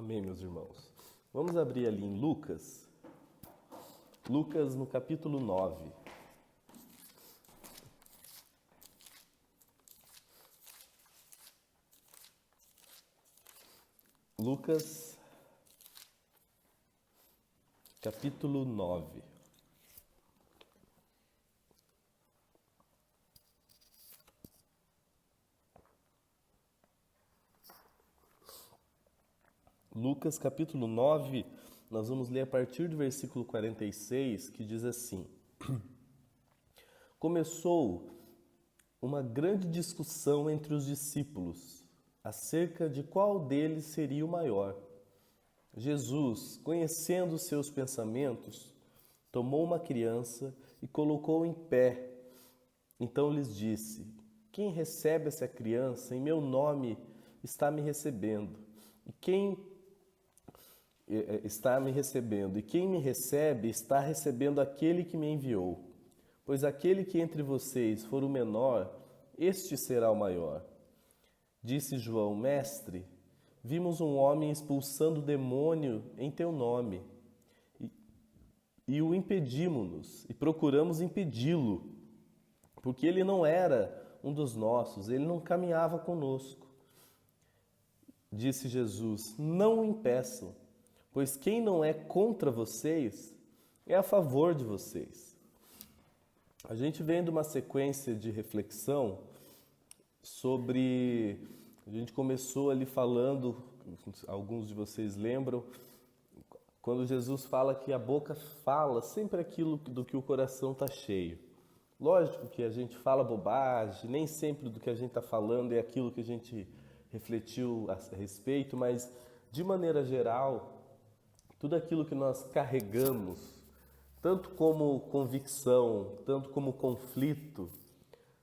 Amém, meus irmãos. Vamos abrir ali em Lucas. Lucas no capítulo 9. Lucas, capítulo 9. Lucas, capítulo 9, nós vamos ler a partir do versículo 46, que diz assim: Começou uma grande discussão entre os discípulos acerca de qual deles seria o maior. Jesus, conhecendo seus pensamentos, tomou uma criança e colocou em pé. Então lhes disse: Quem recebe essa criança em meu nome está me recebendo. E quem me recebe está recebendo aquele que me enviou. Pois aquele que entre vocês for o menor, este será o maior. Disse João: Mestre, vimos um homem expulsando o demônio em teu nome, e o impedimos-nos, e procuramos impedi-lo, porque ele não era um dos nossos, ele não caminhava conosco. Disse Jesus: Não o impeçam, pois quem não é contra vocês é a favor de vocês. A gente vem de uma sequência de reflexão sobre... A gente começou ali falando, alguns de vocês lembram, quando Jesus fala que a boca fala sempre aquilo do que o coração está cheio. Lógico que a gente fala bobagem, nem sempre do que a gente está falando é aquilo que a gente refletiu a respeito, mas de maneira geral, tudo aquilo que nós carregamos, tanto como convicção, tanto como conflito,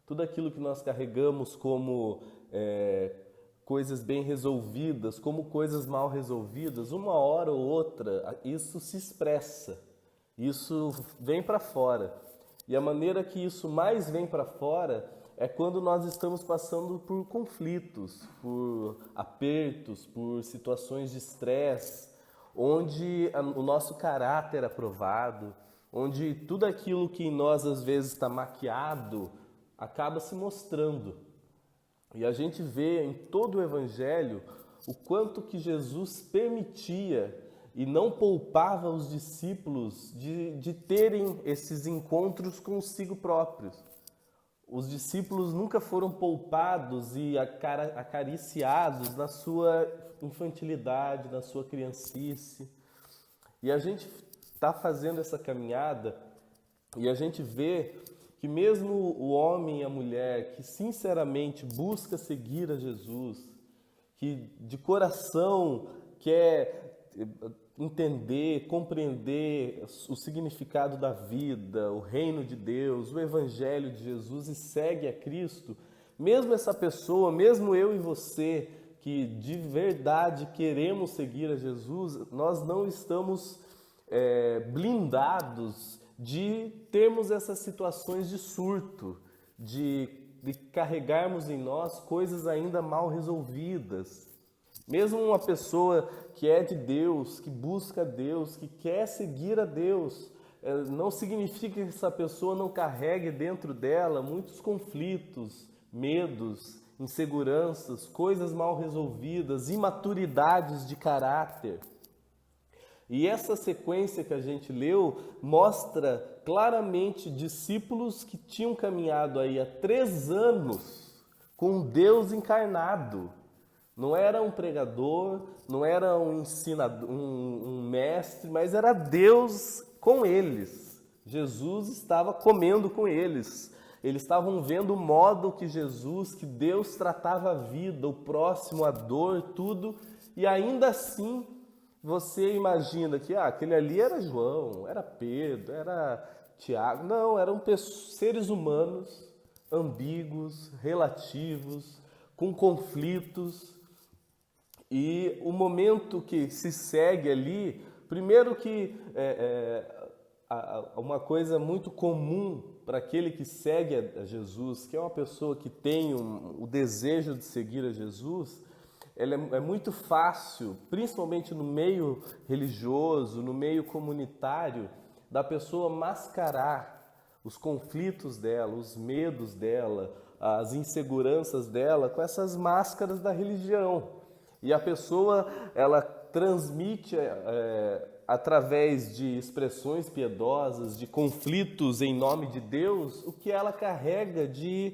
tudo aquilo que nós carregamos como coisas bem resolvidas, como coisas mal resolvidas, uma hora ou outra, isso se expressa, isso vem para fora. E a maneira que isso mais vem para fora é quando nós estamos passando por conflitos, por apertos, por situações de estresse, onde o nosso caráter é provado, onde tudo aquilo que em nós às vezes está maquiado acaba se mostrando. E a gente vê em todo o Evangelho o quanto que Jesus permitia e não poupava os discípulos de terem esses encontros consigo próprios. Os discípulos nunca foram poupados e acariciados na sua infantilidade, na sua criancice. E a gente está fazendo essa caminhada e a gente vê que mesmo o homem e a mulher que sinceramente busca seguir a Jesus, que de coração quer entender, compreender o significado da vida, o reino de Deus, o evangelho de Jesus e segue a Cristo, mesmo essa pessoa, mesmo eu e você, que de verdade queremos seguir a Jesus, nós não estamos blindados de termos essas situações de surto, de carregarmos em nós coisas ainda mal resolvidas. Mesmo uma pessoa que é de Deus, que busca Deus, que quer seguir a Deus, não significa que essa pessoa não carregue dentro dela muitos conflitos, medos, inseguranças, coisas mal resolvidas, imaturidades de caráter. E essa sequência que a gente leu mostra claramente discípulos que tinham caminhado aí há 3 anos com Deus encarnado. Não era um pregador, não era um ensinador, um mestre, mas era Deus com eles. Jesus estava comendo com eles. Eles estavam vendo o modo que Jesus, que Deus tratava a vida, o próximo, a dor, tudo. E ainda assim, você imagina que aquele ali era João, era Pedro, era Tiago. Não, eram seres humanos, ambíguos, relativos, com conflitos. E o momento que se segue ali, primeiro que uma coisa muito comum para aquele que segue a Jesus, que é uma pessoa que tem o desejo de seguir a Jesus, é muito fácil, principalmente no meio religioso, no meio comunitário, da pessoa mascarar os conflitos dela, os medos dela, as inseguranças dela com essas máscaras da religião. E a pessoa, ela transmite através de expressões piedosas, de conflitos em nome de Deus, o que ela carrega de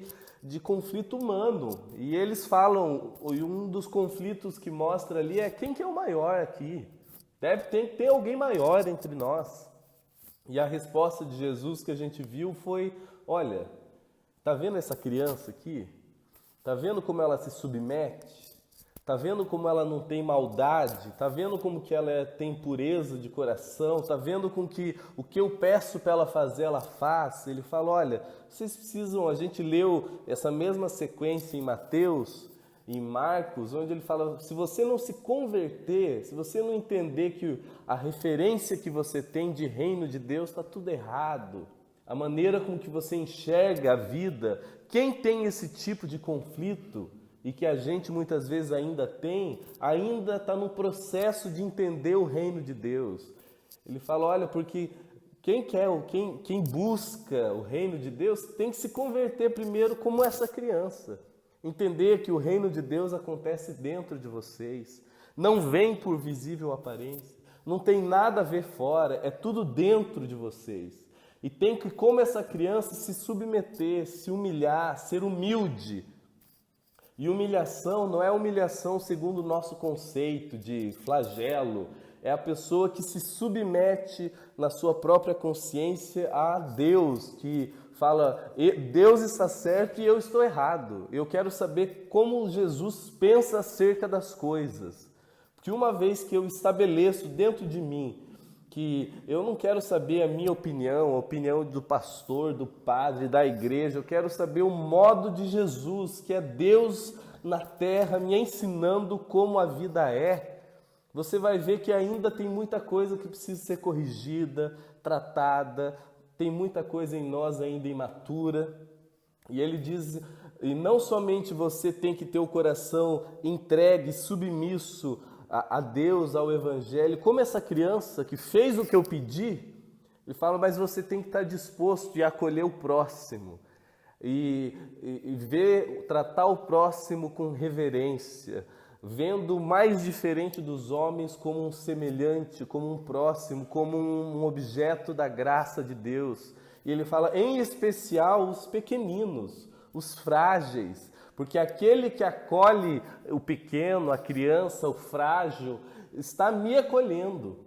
conflito humano. E eles falam, e um dos conflitos que mostra ali é quem que é o maior aqui. Tem que ter alguém maior entre nós. E a resposta de Jesus que a gente viu foi, olha, tá vendo essa criança aqui? Tá vendo como ela se submete? Tá vendo como ela não tem maldade? Tá vendo como que ela tem pureza de coração? Tá vendo com que o que eu peço para ela fazer, ela faz? Ele fala, olha, vocês precisam... A gente leu essa mesma sequência em Mateus, em Marcos, onde ele fala, se você não se converter, se você não entender que a referência que você tem de reino de Deus está tudo errado, a maneira com que você enxerga a vida, quem tem esse tipo de conflito... e que a gente muitas vezes ainda tem, ainda está no processo de entender o reino de Deus. Ele fala, olha, porque quem busca o reino de Deus tem que se converter primeiro como essa criança. Entender que o reino de Deus acontece dentro de vocês. Não vem por visível aparência. Não tem nada a ver fora, é tudo dentro de vocês. E tem que, como essa criança, se submeter, se humilhar, ser humilde. E humilhação não é humilhação segundo o nosso conceito de flagelo, é a pessoa que se submete na sua própria consciência a Deus, que fala, Deus está certo e eu estou errado. Eu quero saber como Jesus pensa acerca das coisas. Porque uma vez que eu estabeleço dentro de mim que eu não quero saber a minha opinião, a opinião do pastor, do padre, da igreja, eu quero saber o modo de Jesus, que é Deus na terra me ensinando como a vida é. Você vai ver que ainda tem muita coisa que precisa ser corrigida, tratada, tem muita coisa em nós ainda imatura. E ele diz, e não somente você tem que ter o coração entregue, submisso a Deus, ao Evangelho, como essa criança que fez o que eu pedi, ele fala, mas você tem que estar disposto a acolher o próximo e tratar o próximo com reverência, vendo o mais diferente dos homens como um semelhante, como um próximo, como um objeto da graça de Deus. E ele fala, em especial os pequeninos, os frágeis, porque aquele que acolhe o pequeno, a criança, o frágil, está me acolhendo.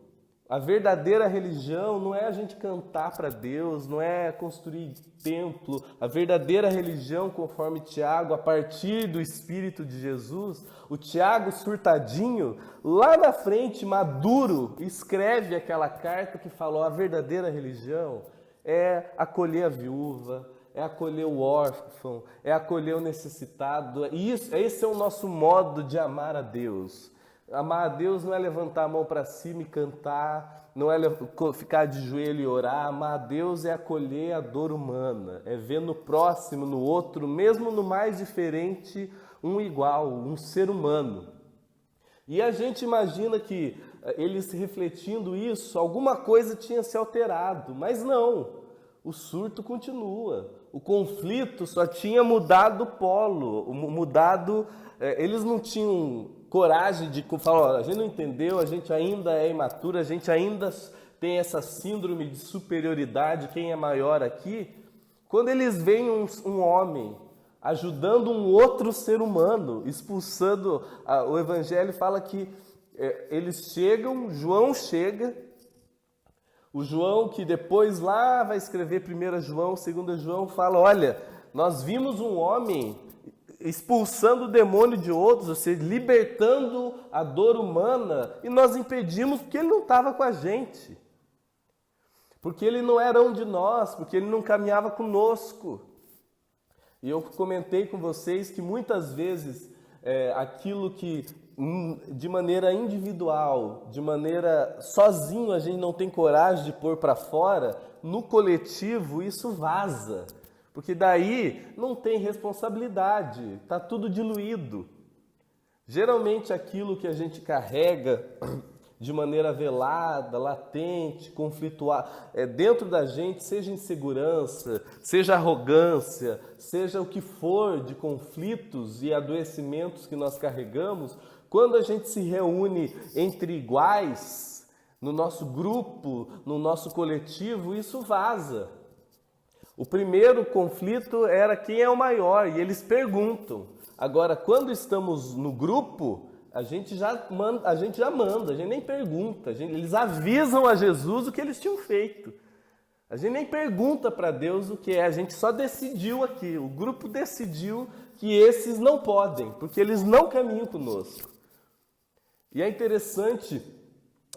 A verdadeira religião não é a gente cantar para Deus, não é construir templo. A verdadeira religião, conforme Tiago, a partir do Espírito de Jesus, o Tiago surtadinho, lá na frente, maduro, escreve aquela carta que falou, a verdadeira religião é acolher a viúva, é acolher o órfão, é acolher o necessitado. Esse é o nosso modo de amar a Deus. Amar a Deus não é levantar a mão para cima e cantar, não é ficar de joelho e orar. Amar a Deus é acolher a dor humana, é ver no próximo, no outro, mesmo no mais diferente, um igual, um ser humano. E a gente imagina que eles refletindo isso, alguma coisa tinha se alterado, mas não. O surto continua, o conflito só tinha mudado o polo, eles não tinham coragem de falar, a gente não entendeu, a gente ainda é imaturo, a gente ainda tem essa síndrome de superioridade, quem é maior aqui. Quando eles veem um homem ajudando um outro ser humano, expulsando, o Evangelho fala que eles chegam, João chega, o João que depois lá vai escrever 1 João, 2 João, fala, olha, nós vimos um homem expulsando o demônio de outros, ou seja, libertando a dor humana, e nós impedimos porque ele não estava com a gente, porque ele não era um de nós, porque ele não caminhava conosco. E eu comentei com vocês que muitas vezes aquilo que de maneira individual, de maneira sozinho a gente não tem coragem de pôr para fora, no coletivo isso vaza, porque daí não tem responsabilidade, está tudo diluído. Geralmente aquilo que a gente carrega de maneira velada, latente, conflituar, dentro da gente, seja insegurança, seja arrogância, seja o que for de conflitos e adoecimentos que nós carregamos, quando a gente se reúne entre iguais, no nosso grupo, no nosso coletivo, isso vaza. O primeiro conflito era quem é o maior, e eles perguntam. Agora, quando estamos no grupo, a gente já manda, a gente nem pergunta. Eles avisam a Jesus o que eles tinham feito. A gente nem pergunta para Deus o que é, a gente só decidiu aqui. O grupo decidiu que esses não podem, porque eles não caminham conosco. E é interessante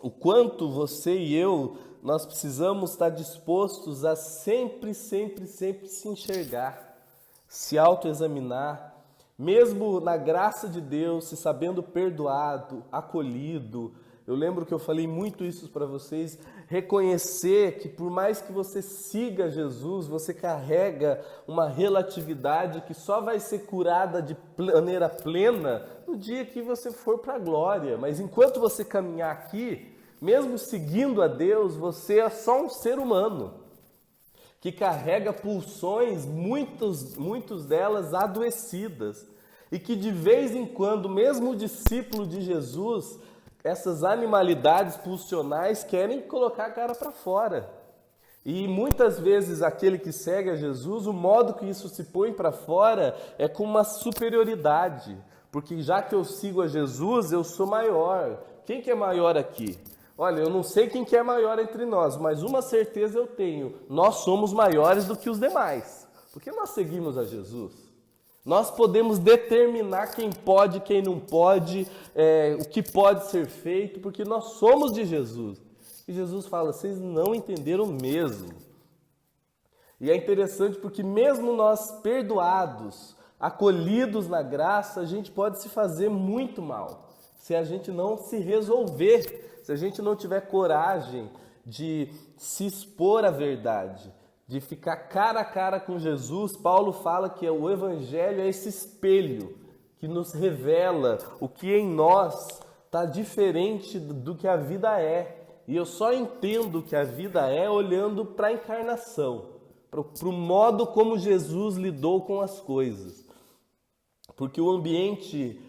o quanto você e eu, nós precisamos estar dispostos a sempre se enxergar, se autoexaminar, mesmo na graça de Deus, se sabendo perdoado, acolhido. Eu lembro que eu falei muito isso para vocês, reconhecer que por mais que você siga Jesus, você carrega uma relatividade que só vai ser curada de maneira plena no dia que você for para a glória. Mas enquanto você caminhar aqui, mesmo seguindo a Deus, você é só um ser humano que carrega pulsões, muitas delas adoecidas, e que de vez em quando, mesmo o discípulo de Jesus, essas animalidades pulsionais querem colocar a cara para fora. E muitas vezes aquele que segue a Jesus, o modo que isso se põe para fora é com uma superioridade, porque já que eu sigo a Jesus, eu sou maior. Quem que é maior aqui? Olha, eu não sei quem que é maior entre nós, mas uma certeza eu tenho: nós somos maiores do que os demais, porque nós seguimos a Jesus. Nós podemos determinar quem pode, quem não pode, o que pode ser feito, porque nós somos de Jesus. E Jesus fala: vocês não entenderam mesmo. E é interessante porque mesmo nós perdoados, acolhidos na graça, a gente pode se fazer muito mal, se a gente não se resolver. Se a gente não tiver coragem de se expor à verdade, de ficar cara a cara com Jesus, Paulo fala que o Evangelho é esse espelho que nos revela o que em nós está diferente do que a vida é. E eu só entendo o que a vida é olhando para a encarnação, para o modo como Jesus lidou com as coisas. Porque o ambiente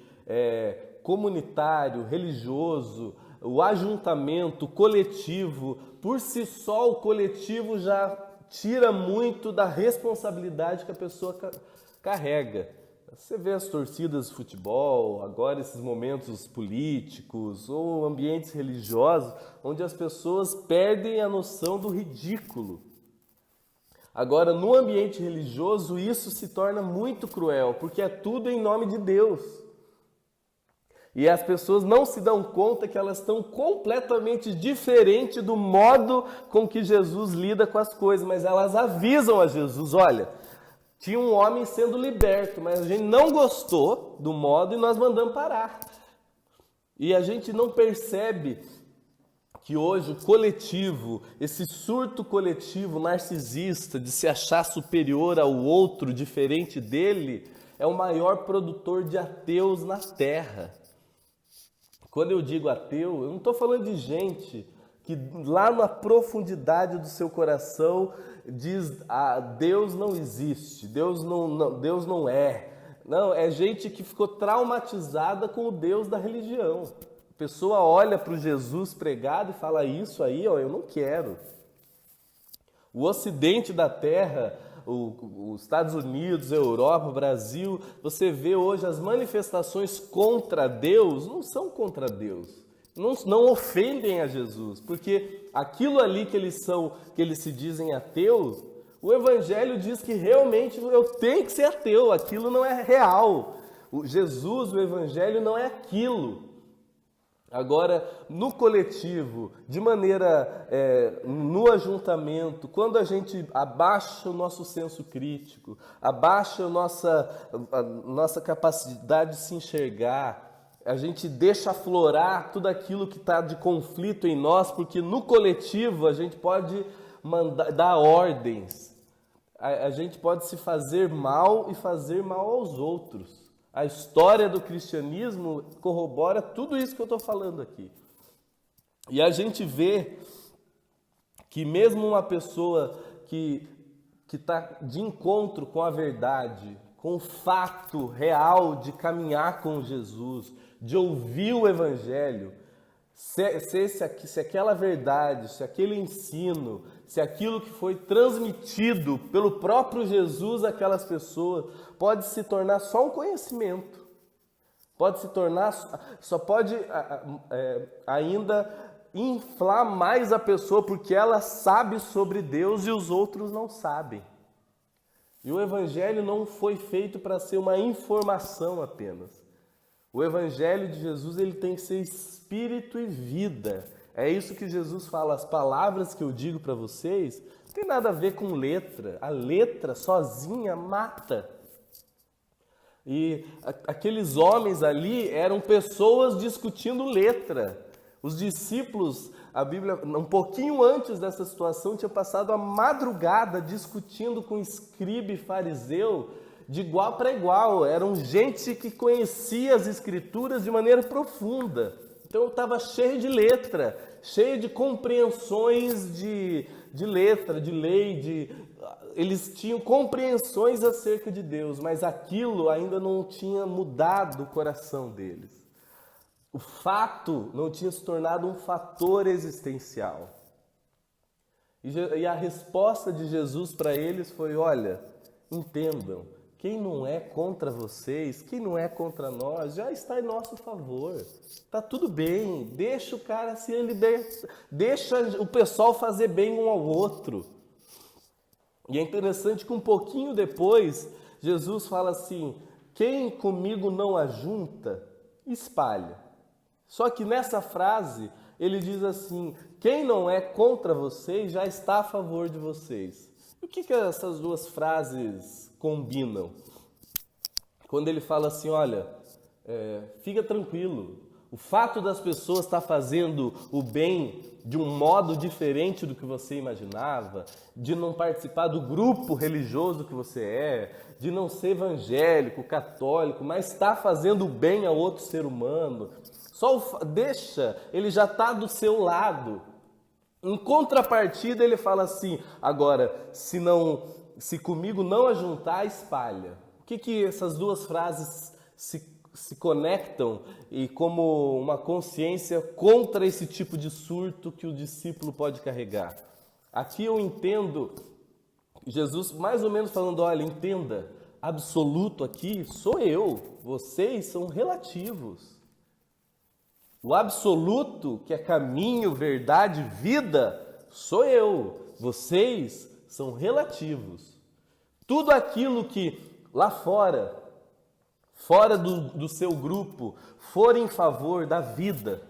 comunitário, religioso, o ajuntamento, o coletivo, por si só o coletivo já tira muito da responsabilidade que a pessoa carrega. Você vê as torcidas de futebol, agora esses momentos políticos ou ambientes religiosos, onde as pessoas perdem a noção do ridículo. Agora, no ambiente religioso, isso se torna muito cruel, porque é tudo em nome de Deus. E as pessoas não se dão conta que elas estão completamente diferentes do modo com que Jesus lida com as coisas, mas elas avisam a Jesus: olha, tinha um homem sendo liberto, mas a gente não gostou do modo e nós mandamos parar. E a gente não percebe que hoje o coletivo, esse surto coletivo narcisista de se achar superior ao outro, diferente dele, é o maior produtor de ateus na Terra. Quando eu digo ateu, eu não estou falando de gente que lá na profundidade do seu coração diz: Deus não existe, Deus não é. Não, é gente que ficou traumatizada com o Deus da religião. A pessoa olha para o Jesus pregado e fala: isso aí, ó, eu não quero. O ocidente da Terra, os Estados Unidos, a Europa, o Brasil, você vê hoje as manifestações contra Deus, não são contra Deus, não ofendem a Jesus, porque aquilo ali que eles se dizem ateus, o Evangelho diz que realmente eu tenho que ser ateu, aquilo não é real. O Jesus, o Evangelho não é aquilo. Agora, no coletivo, de maneira, no ajuntamento, quando a gente abaixa o nosso senso crítico, abaixa a nossa capacidade de se enxergar, a gente deixa aflorar tudo aquilo que está de conflito em nós, porque no coletivo a gente pode dar ordens, a gente pode se fazer mal e fazer mal aos outros. A história do cristianismo corrobora tudo isso que eu estou falando aqui. E a gente vê que mesmo uma pessoa que está de encontro com a verdade, com o fato real de caminhar com Jesus, de ouvir o Evangelho, se aquela verdade, se aquele ensino, se aquilo que foi transmitido pelo próprio Jesus àquelas pessoas, pode se tornar só um conhecimento. Pode se tornar, só pode ainda inflar mais a pessoa, porque ela sabe sobre Deus e os outros não sabem. E o Evangelho não foi feito para ser uma informação apenas. O Evangelho de Jesus, ele tem que ser espírito e vida. É isso que Jesus fala. As palavras que eu digo para vocês não tem nada a ver com letra. A letra sozinha mata. E aqueles homens ali eram pessoas discutindo letra. Os discípulos, a Bíblia, um pouquinho antes dessa situação, tinha passado a madrugada discutindo com escriba e fariseu de igual para igual. Eram gente que conhecia as Escrituras de maneira profunda. Então estava cheio de letra, cheio de compreensões de letra, de lei, eles tinham compreensões acerca de Deus, mas aquilo ainda não tinha mudado o coração deles. O fato não tinha se tornado um fator existencial. E a resposta de Jesus para eles foi: olha, entendam, quem não é contra vocês, quem não é contra nós, já está em nosso favor. Tá tudo bem, deixa o cara se libertar, deixa o pessoal fazer bem um ao outro. E é interessante que um pouquinho depois, Jesus fala assim: quem comigo não ajunta, espalha. Só que nessa frase, ele diz assim: quem não é contra vocês, já está a favor de vocês. E o que essas duas frases combinam? Quando ele fala assim: olha, fica tranquilo, o fato das pessoas estar fazendo o bem de um modo diferente do que você imaginava, de não participar do grupo religioso que você de não ser evangélico, católico, mas está fazendo o bem a outro ser humano, deixa, ele já está do seu lado. Em contrapartida, ele fala assim: agora, se comigo não ajuntar, espalha. O que essas duas frases se conectam e como uma consciência contra esse tipo de surto que o discípulo pode carregar? Aqui eu entendo Jesus mais ou menos falando: olha, entenda, absoluto aqui sou eu, vocês são relativos. O absoluto, que é caminho, verdade, vida, sou eu. Vocês são relativos. Tudo aquilo que lá fora do seu grupo, for em favor da vida,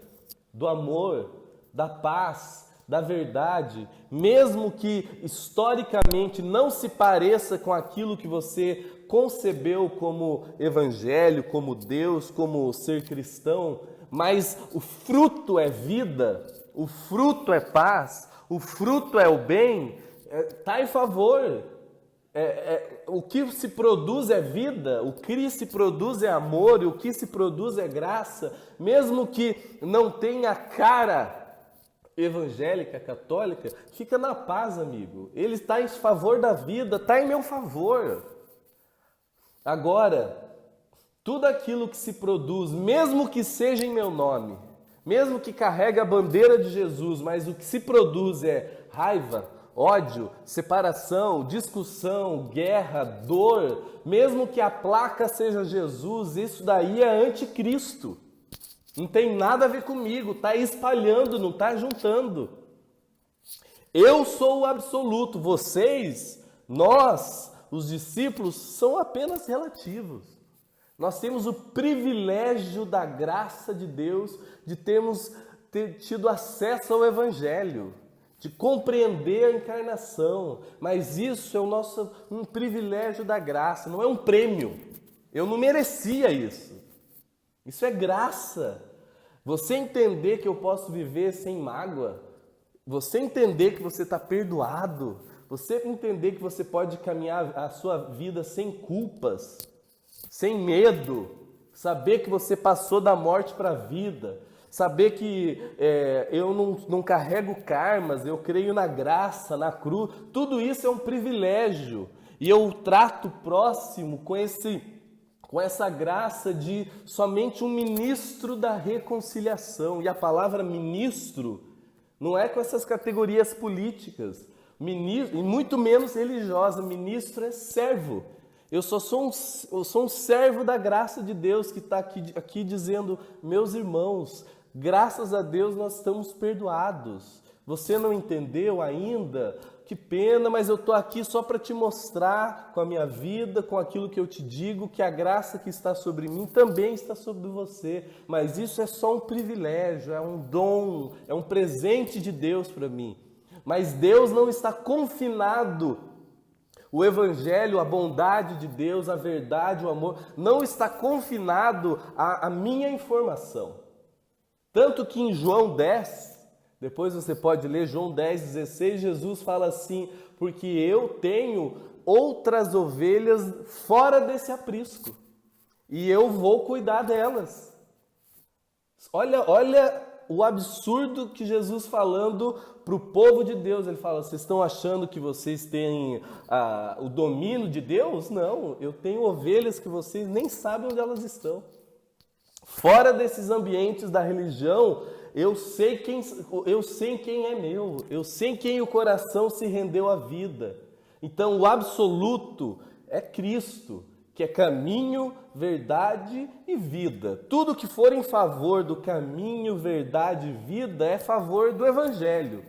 do amor, da paz, da verdade, mesmo que historicamente não se pareça com aquilo que você concebeu como evangelho, como Deus, como ser cristão, mas o fruto é vida, o fruto é paz, o fruto é o bem, está em favor. O que se produz é vida, o que se produz é amor, e o que se produz é graça, mesmo que não tenha cara evangélica, católica, fica na paz, amigo. Ele está em favor da vida, está em meu favor. Agora, tudo aquilo que se produz, mesmo que seja em meu nome, mesmo que carregue a bandeira de Jesus, mas o que se produz é raiva, ódio, separação, discussão, guerra, dor, mesmo que a placa seja Jesus, isso daí é anticristo. Não tem nada a ver comigo, está espalhando, não está juntando. Eu sou o absoluto, vocês, nós, os discípulos, são apenas relativos. Nós temos o privilégio da graça de Deus de ter tido acesso ao Evangelho, de compreender a encarnação, mas isso é um privilégio da graça, não é um prêmio. Eu não merecia isso. Isso é graça. Você entender que eu posso viver sem mágoa, você entender que você está perdoado, você entender que você pode caminhar a sua vida sem culpas, sem medo, saber que você passou da morte para a vida, saber que eu não carrego karmas, eu creio na graça, na cruz, tudo isso é um privilégio. E eu trato o próximo com essa graça de somente um ministro da reconciliação. E a palavra ministro não é com essas categorias políticas, ministro, e muito menos religiosa. Ministro é servo. Eu sou um servo da graça de Deus que está aqui dizendo, meus irmãos, graças a Deus nós estamos perdoados. Você não entendeu ainda? Que pena, mas eu estou aqui só para te mostrar com a minha vida, com aquilo que eu te digo, que a graça que está sobre mim também está sobre você. Mas isso é só um privilégio, é um dom, é um presente de Deus para mim. Mas Deus não está confinado. O Evangelho, a bondade de Deus, a verdade, o amor, não está confinado à minha informação. Tanto que em João 10, depois você pode ler João 10:16, Jesus fala assim, porque eu tenho outras ovelhas fora desse aprisco, e eu vou cuidar delas. Olha o absurdo que Jesus falando para o povo de Deus. Ele fala, vocês estão achando que vocês têm o domínio de Deus? Não, eu tenho ovelhas que vocês nem sabem onde elas estão. Fora desses ambientes da religião, eu sei quem é meu, eu sei quem o coração se rendeu à vida. Então o absoluto é Cristo, que é caminho, verdade e vida. Tudo que for em favor do caminho, verdade e vida é a favor do Evangelho.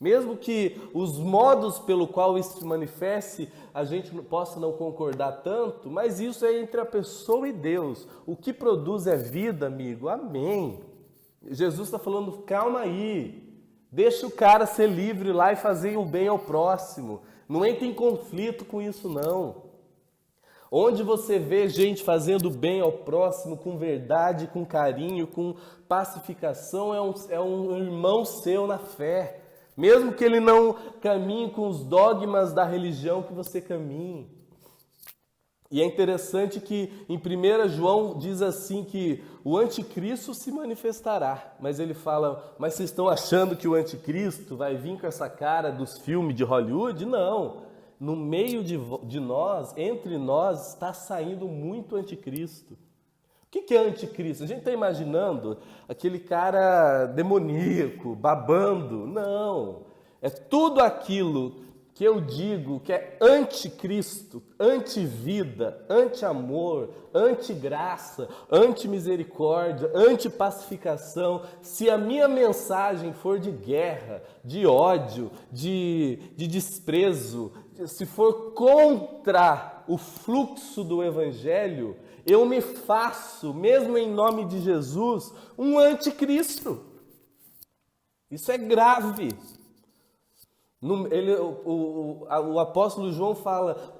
Mesmo que os modos pelo qual isso se manifeste, a gente possa não concordar tanto, mas isso é entre a pessoa e Deus. O que produz é vida, amigo. Amém. Jesus está falando, calma aí. Deixa o cara ser livre lá e fazer o bem ao próximo. Não entre em conflito com isso, não. Onde você vê gente fazendo bem ao próximo com verdade, com carinho, com pacificação, é um irmão seu na fé. Mesmo que ele não caminhe com os dogmas da religião que você caminhe. E é interessante que em 1 João diz assim que o anticristo se manifestará. Mas ele fala, mas vocês estão achando que o anticristo vai vir com essa cara dos filmes de Hollywood? Não. No meio de nós, entre nós, está saindo muito anticristo. O que é anticristo? A gente está imaginando aquele cara demoníaco, babando. Não. É tudo aquilo que eu digo que é anticristo, antivida, anti-amor, anti-graça, anti-misericórdia, anti-pacificação. Se a minha mensagem for de guerra, de ódio, de desprezo, se for contra o fluxo do Evangelho, eu me faço, mesmo em nome de Jesus, um anticristo. Isso é grave. O apóstolo João fala,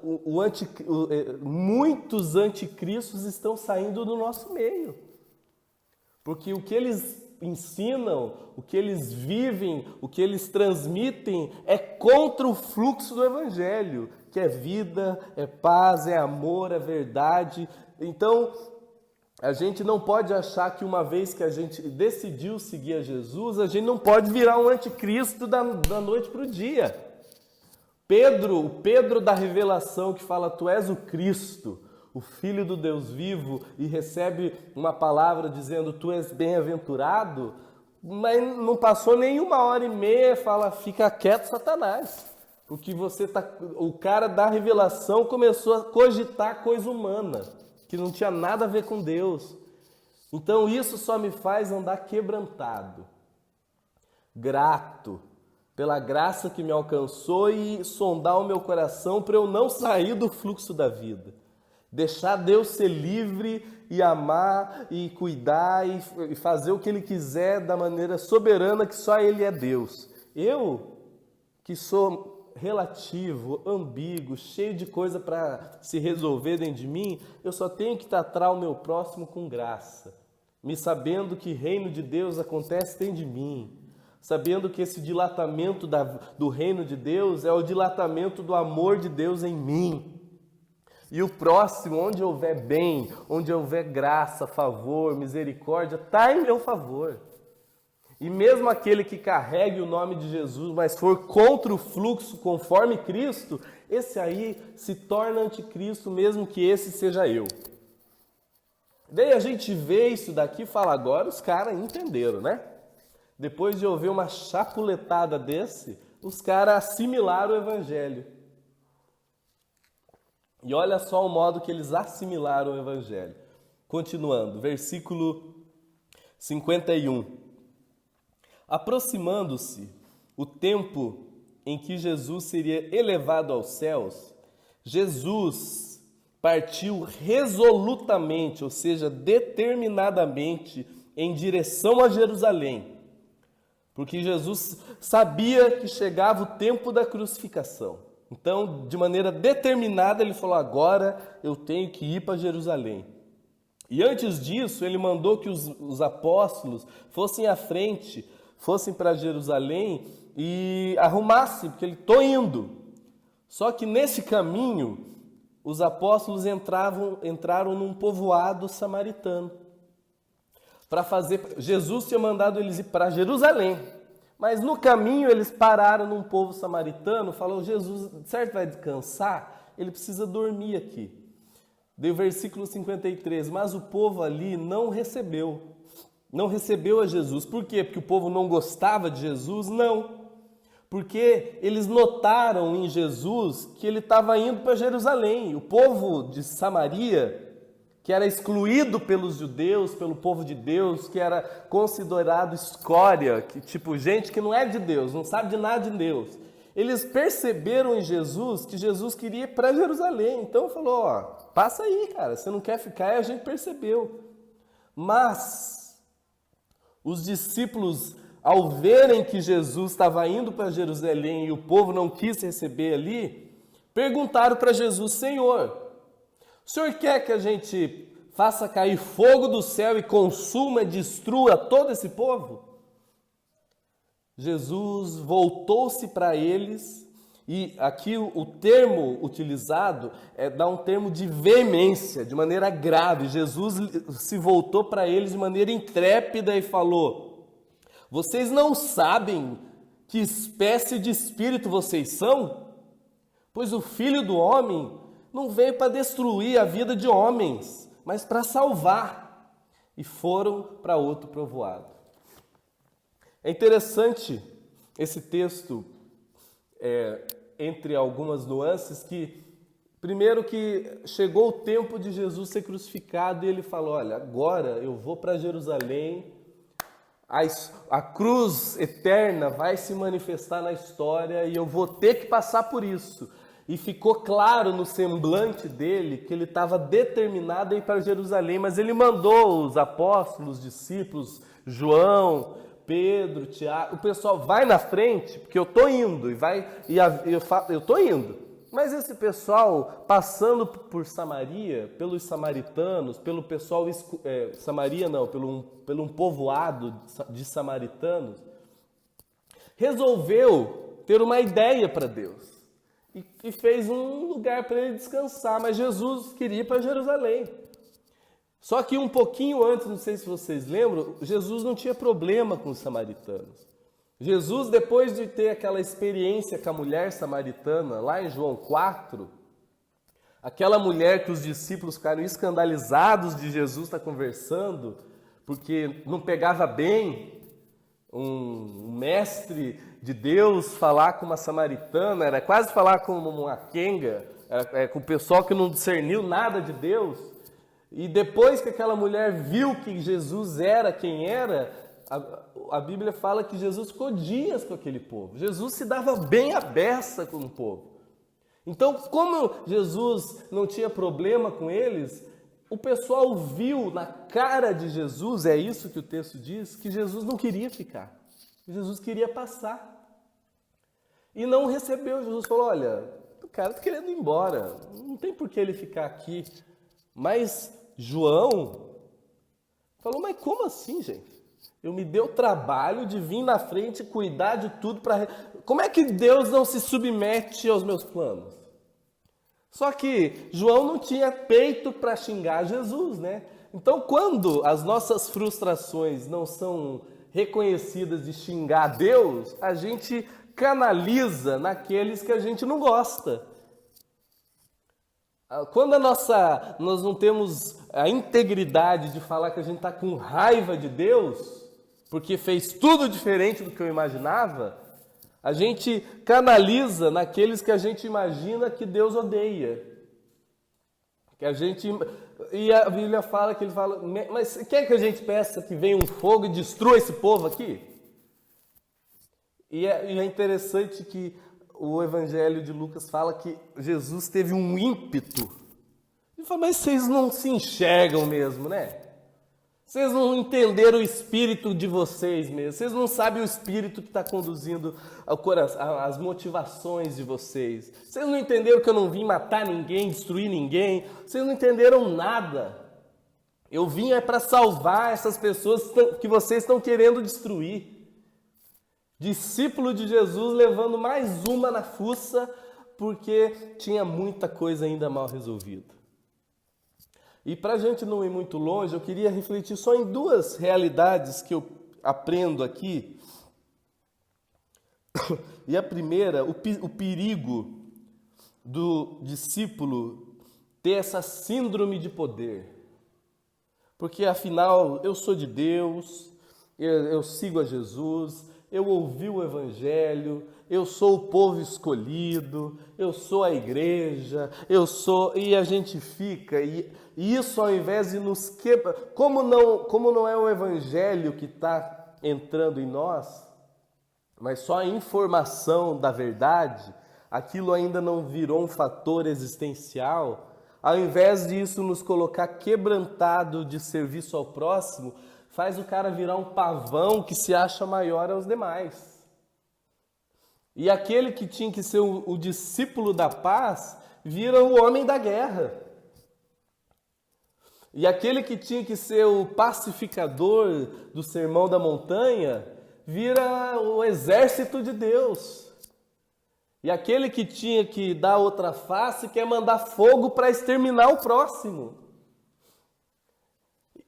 muitos anticristos estão saindo do nosso meio. Porque o que eles ensinam, o que eles vivem, o que eles transmitem é contra o fluxo do Evangelho, que é vida, é paz, é amor, é verdade. Então, a gente não pode achar que uma vez que a gente decidiu seguir a Jesus, a gente não pode virar um anticristo da noite para o dia. O Pedro da revelação que fala, tu és o Cristo, o Filho do Deus vivo, e recebe uma palavra dizendo, tu és bem-aventurado, mas não passou nem 1h30, fala, fica quieto, Satanás. Porque o cara da revelação começou a cogitar coisa humana, que não tinha nada a ver com Deus. Então isso só me faz andar quebrantado, grato pela graça que me alcançou e sondar o meu coração para eu não sair do fluxo da vida. Deixar Deus ser livre e amar e cuidar e fazer o que Ele quiser da maneira soberana que só Ele é Deus. Eu, que sou relativo, ambíguo, cheio de coisa para se resolver dentro de mim, eu só tenho que tratar o meu próximo com graça, me sabendo que o reino de Deus acontece dentro de mim, sabendo que esse dilatamento do reino de Deus é o dilatamento do amor de Deus em mim. E o próximo, onde houver bem, onde houver graça, favor, misericórdia, está em meu favor. E mesmo aquele que carregue o nome de Jesus, mas for contra o fluxo conforme Cristo, esse aí se torna anticristo, mesmo que esse seja eu. Daí a gente vê isso daqui e fala, agora os caras entenderam, né? Depois de ouvir uma chapuletada desse, os caras assimilaram o evangelho. E olha só o modo que eles assimilaram o evangelho. Continuando, versículo 51. Aproximando-se o tempo em que Jesus seria elevado aos céus, Jesus partiu resolutamente, ou seja, determinadamente, em direção a Jerusalém. Porque Jesus sabia que chegava o tempo da crucificação. Então, de maneira determinada, ele falou, agora eu tenho que ir para Jerusalém. E antes disso, ele mandou que os apóstolos fossem à frente, fossem para Jerusalém e arrumassem, porque ele estou indo. Só que nesse caminho, os apóstolos entraram num povoado samaritano. Jesus tinha mandado eles ir para Jerusalém. Mas no caminho eles pararam num povo samaritano, falou, Jesus, certo, vai descansar? Ele precisa dormir aqui. Daí o versículo 53, mas o povo ali não recebeu a Jesus. Por quê? Porque o povo não gostava de Jesus? Não. Porque eles notaram em Jesus que ele estava indo para Jerusalém. O povo de Samaria, que era excluído pelos judeus, pelo povo de Deus, que era considerado escória, que, tipo, gente que não é de Deus, não sabe de nada de Deus. Eles perceberam em Jesus que Jesus queria ir para Jerusalém. Então falou, ó, passa aí, cara, você não quer ficar? E a gente percebeu. Mas os discípulos, ao verem que Jesus estava indo para Jerusalém e o povo não quis receber ali, perguntaram para Jesus, Senhor, o Senhor quer que a gente faça cair fogo do céu e consuma e destrua todo esse povo? Jesus voltou-se para eles e aqui o termo utilizado dá um termo de veemência, de maneira grave. Jesus se voltou para eles de maneira intrépida e falou, vocês não sabem que espécie de espírito vocês são? Pois o Filho do Homem não veio para destruir a vida de homens, mas para salvar. E foram para outro povoado. É interessante esse texto, entre algumas nuances, que primeiro que chegou o tempo de Jesus ser crucificado e ele falou, olha, agora eu vou para Jerusalém, a cruz eterna vai se manifestar na história e eu vou ter que passar por isso. E ficou claro no semblante dele que ele estava determinado a ir para Jerusalém, mas ele mandou os apóstolos, os discípulos, João, Pedro, Tiago, o pessoal vai na frente, porque eu estou indo, eu estou indo. Mas esse pessoal, passando por Samaria, pelos samaritanos, pelo pessoal, Samaria não, pelo um povoado de samaritanos, resolveu ter uma ideia para Deus. E fez um lugar para ele descansar, mas Jesus queria ir para Jerusalém. Só que um pouquinho antes, não sei se vocês lembram, Jesus não tinha problema com os samaritanos. Jesus, depois de ter aquela experiência com a mulher samaritana, lá em João 4, aquela mulher que os discípulos ficaram escandalizados de Jesus estar conversando, porque não pegava bem um mestre de Deus falar com uma samaritana, era quase falar com uma quenga, com o pessoal que não discerniu nada de Deus. E depois que aquela mulher viu que Jesus era quem era, a Bíblia fala que Jesus ficou dias com aquele povo. Jesus se dava bem à beça com o povo. Então, como Jesus não tinha problema com eles, o pessoal viu na cara de Jesus, é isso que o texto diz, que Jesus não queria ficar. Jesus queria passar. E não recebeu. Jesus falou, olha, o cara está querendo ir embora, não tem por que ele ficar aqui. Mas João falou, mas como assim, gente? Eu me dei o trabalho de vir na frente e cuidar de tudo para... Como é que Deus não se submete aos meus planos? Só que João não tinha peito para xingar Jesus, né? Então, quando as nossas frustrações não são reconhecidas de xingar Deus, a gente canaliza naqueles que a gente não gosta. Quando nós não temos a integridade de falar que a gente está com raiva de Deus, porque fez tudo diferente do que eu imaginava, a gente canaliza naqueles que a gente imagina que Deus odeia. E a Bíblia fala que ele fala, mas quer que a gente peça que venha um fogo e destrua esse povo aqui? E é interessante que o Evangelho de Lucas fala que Jesus teve um ímpeto. Ele fala, mas vocês não se enxergam mesmo, né? Vocês não entenderam o espírito de vocês mesmo. Vocês não sabem o espírito que está conduzindo ao coração, as motivações de vocês. Vocês não entenderam que eu não vim matar ninguém, destruir ninguém. Vocês não entenderam nada. Eu vim para salvar essas pessoas que vocês estão querendo destruir. Discípulo de Jesus levando mais uma na fuça porque tinha muita coisa ainda mal resolvida. E para a gente não ir muito longe, eu queria refletir só em duas realidades que eu aprendo aqui. E a primeira, o perigo do discípulo ter essa síndrome de poder. Porque afinal, eu sou de Deus, eu sigo a Jesus, eu ouvi o Evangelho, eu sou o povo escolhido, eu sou a igreja, e a gente fica, e isso ao invés de nos quebrar, como não é o Evangelho que está entrando em nós, mas só a informação da verdade, aquilo ainda não virou um fator existencial, ao invés disso nos colocar quebrantado de serviço ao próximo, faz o cara virar um pavão que se acha maior aos demais. E aquele que tinha que ser o discípulo da paz, vira o homem da guerra. E aquele que tinha que ser o pacificador do Sermão da Montanha, vira o exército de Deus. E aquele que tinha que dar outra face, quer mandar fogo para exterminar o próximo.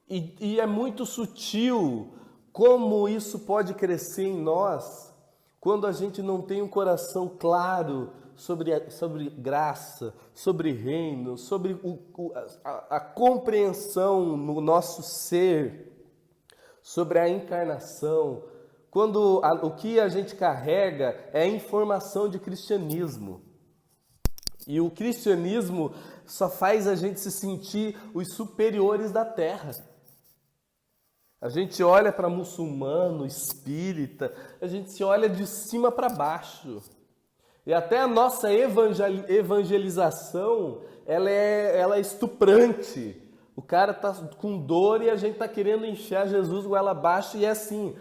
E é muito sutil como isso pode crescer em nós quando a gente não tem um coração claro sobre graça, sobre reino, sobre a compreensão no nosso ser, sobre a encarnação. Quando o que a gente carrega é a informação de cristianismo. E o cristianismo só faz a gente se sentir os superiores da terra. A gente olha para muçulmano, espírita, a gente se olha de cima para baixo. E até a nossa evangelização, ela é estuprante. O cara está com dor e a gente está querendo enfiar Jesus goela abaixo e é assim,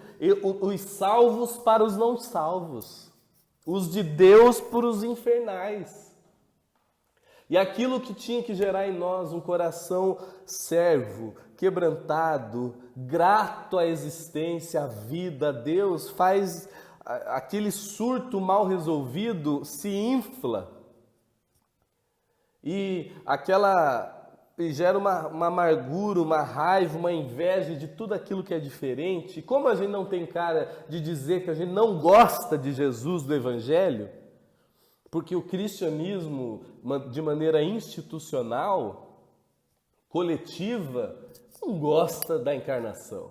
os salvos para os não salvos, os de Deus para os infernais. E aquilo que tinha que gerar em nós um coração servo, quebrantado, grato à existência, à vida, a Deus, faz aquele surto mal resolvido se infla. E gera uma amargura, uma raiva, uma inveja de tudo aquilo que é diferente. E como a gente não tem cara de dizer que a gente não gosta de Jesus, do Evangelho, porque o cristianismo, de maneira institucional, coletiva, não gosta da encarnação.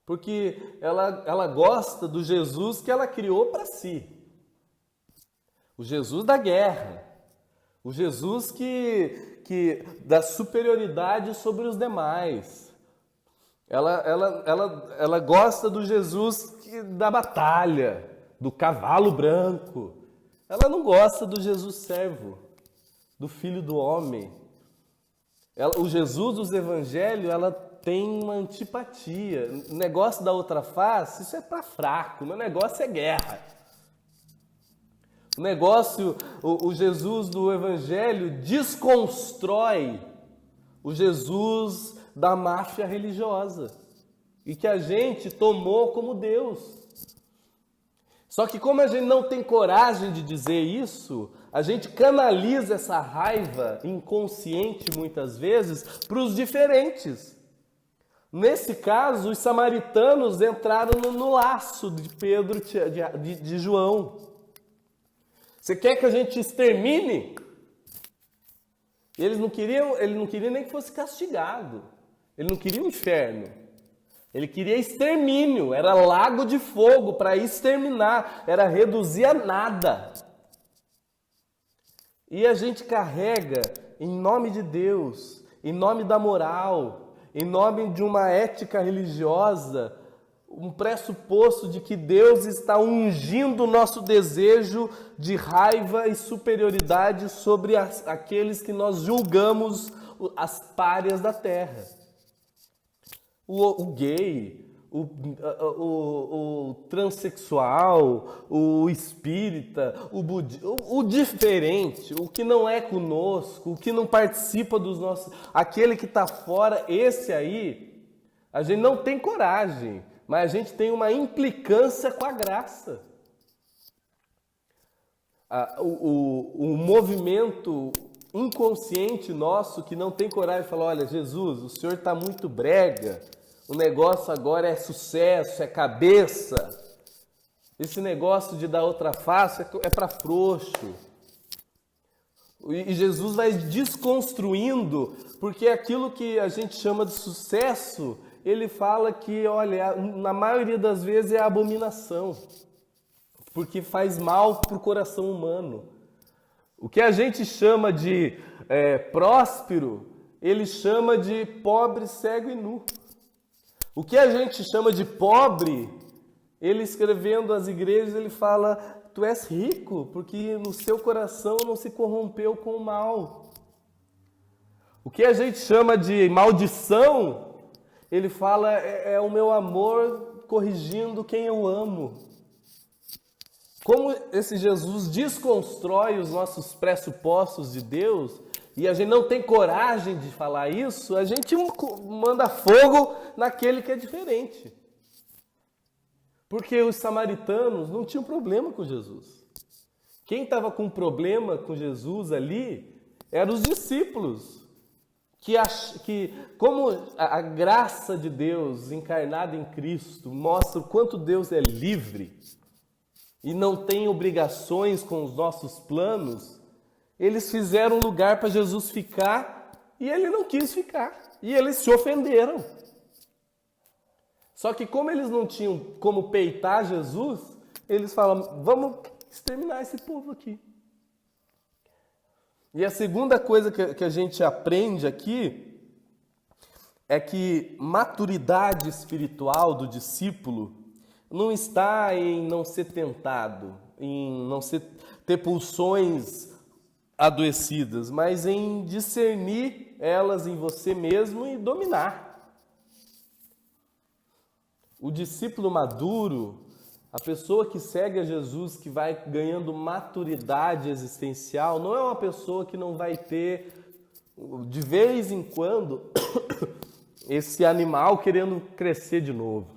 Porque ela gosta do Jesus que ela criou para si. O Jesus da guerra. O Jesus que da superioridade sobre os demais. Ela gosta do Jesus da batalha, do cavalo branco. Ela não gosta do Jesus servo, do Filho do Homem. O Jesus dos Evangelhos, ela tem uma antipatia. O negócio da outra face, isso é para fraco. Meu negócio é guerra. O Jesus do Evangelho desconstrói o Jesus da máfia religiosa e que a gente tomou como Deus. Só que como a gente não tem coragem de dizer isso, a gente canaliza essa raiva inconsciente muitas vezes para os diferentes. Nesse caso, os samaritanos entraram no laço de Pedro, de João. Você quer que a gente extermine? Ele não queria nem que fosse castigado. Ele não queria o inferno. Ele queria extermínio. Era lago de fogo para exterminar. Era reduzir a nada. E a gente carrega, em nome de Deus, em nome da moral, em nome de uma ética religiosa, um pressuposto de que Deus está ungindo o nosso desejo de raiva e superioridade sobre aqueles que nós julgamos as párias da terra. O gay, o transexual, o espírita, o diferente, o que não é conosco, o que não participa dos nossos... Aquele que está fora, esse aí, a gente não tem coragem, mas a gente tem uma implicância com a graça. O movimento inconsciente nosso que não tem coragem de falar, olha, Jesus, o Senhor está muito brega, o negócio agora é sucesso, é cabeça. Esse negócio de dar outra face é para frouxo. E Jesus vai desconstruindo, porque aquilo que a gente chama de sucesso, ele fala que, olha, na maioria das vezes é abominação, porque faz mal para o coração humano. O que a gente chama de próspero, ele chama de pobre, cego e nu. O que a gente chama de pobre, ele escrevendo às igrejas, ele fala, tu és rico, porque no seu coração não se corrompeu com o mal. O que a gente chama de maldição, ele fala, é o meu amor corrigindo quem eu amo. Como esse Jesus desconstrói os nossos pressupostos de Deus, e a gente não tem coragem de falar isso, a gente manda fogo naquele que é diferente. Porque os samaritanos não tinham problema com Jesus. Quem estava com problema com Jesus ali eram os discípulos. Que como a graça de Deus encarnada em Cristo mostra o quanto Deus é livre e não tem obrigações com os nossos planos, eles fizeram lugar para Jesus ficar e ele não quis ficar. E eles se ofenderam. Só que como eles não tinham como peitar Jesus, eles falam, vamos exterminar esse povo aqui. E a segunda coisa que a gente aprende aqui é que maturidade espiritual do discípulo não está em não ser tentado, em não ter pulsões adoecidas, mas em discernir elas em você mesmo e dominar. O discípulo maduro, a pessoa que segue a Jesus, que vai ganhando maturidade existencial, não é uma pessoa que não vai ter, de vez em quando, esse animal querendo crescer de novo.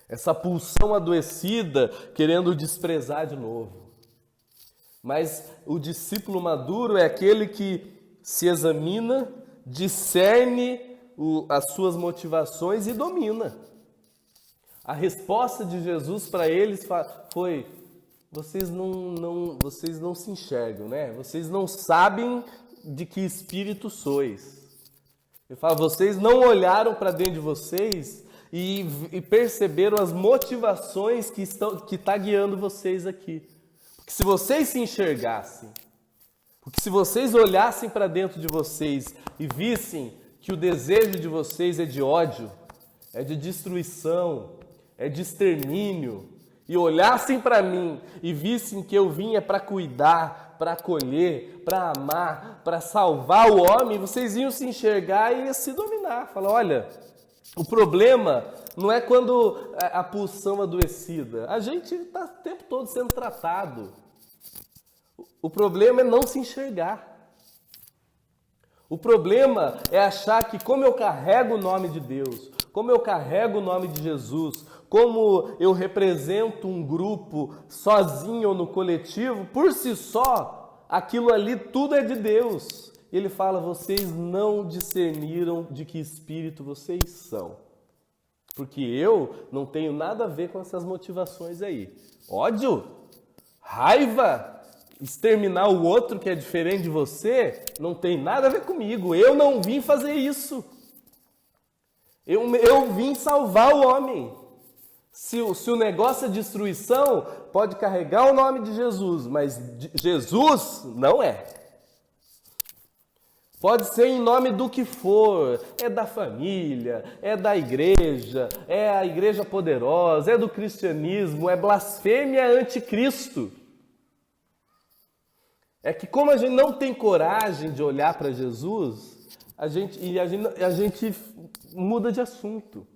Essa pulsão adoecida querendo desprezar de novo. Mas o discípulo maduro é aquele que se examina, discerne as suas motivações e domina. A resposta de Jesus para eles foi, vocês não se enxergam, né? Vocês não sabem de que espírito sois. Ele fala, vocês não olharam para dentro de vocês e perceberam as motivações que está guiando vocês aqui. Porque se vocês se enxergassem, porque se vocês olhassem para dentro de vocês e vissem que o desejo de vocês é de ódio, é de destruição, é de extermínio, e olhassem para mim e vissem que eu vinha para cuidar, para acolher, para amar, para salvar o homem, vocês iam se enxergar e iam se dominar. Falar, olha, o problema não é quando a pulsão adoecida. A gente está o tempo todo sendo tratado. O problema é não se enxergar. O problema é achar que como eu carrego o nome de Deus, como eu carrego o nome de Jesus, como eu represento um grupo sozinho ou no coletivo, por si só, aquilo ali tudo é de Deus. E ele fala, vocês não discerniram de que espírito vocês são. Porque eu não tenho nada a ver com essas motivações aí. Ódio, raiva, exterminar o outro que é diferente de você, não tem nada a ver comigo. Eu não vim fazer isso. Eu vim salvar o homem. Se o negócio é destruição, pode carregar o nome de Jesus, mas Jesus não é. Pode ser em nome do que for, é da família, é da igreja, é a igreja poderosa, é do cristianismo, é blasfêmia anticristo. É que como a gente não tem coragem de olhar para Jesus, a gente muda de assunto.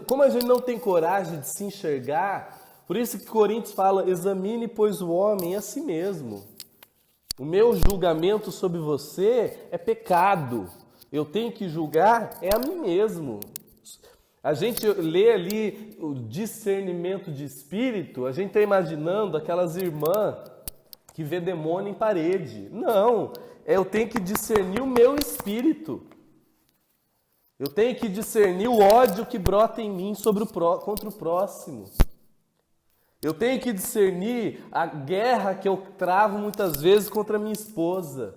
Como a gente não tem coragem de se enxergar, por isso que Coríntios fala, examine, pois, o homem a si mesmo. O meu julgamento sobre você é pecado. Eu tenho que julgar é a mim mesmo. A gente lê ali o discernimento de espírito, a gente está imaginando aquelas irmãs que vê demônio em parede. Não, eu tenho que discernir o meu espírito. Eu tenho que discernir o ódio que brota em mim contra o próximo. Eu tenho que discernir a guerra que eu travo muitas vezes contra a minha esposa.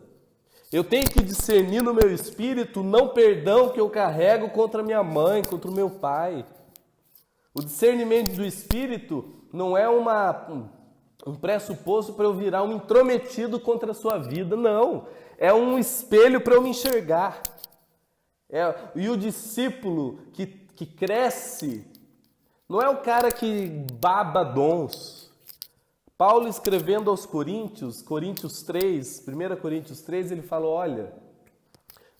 Eu tenho que discernir no meu espírito o não perdão que eu carrego contra minha mãe, contra o meu pai. O discernimento do espírito não é um pressuposto para eu virar um intrometido contra a sua vida, não. É um espelho para eu me enxergar. E o discípulo que cresce não é o cara que baba dons. Paulo escrevendo aos Coríntios 3, 1 Coríntios 3, ele fala, olha,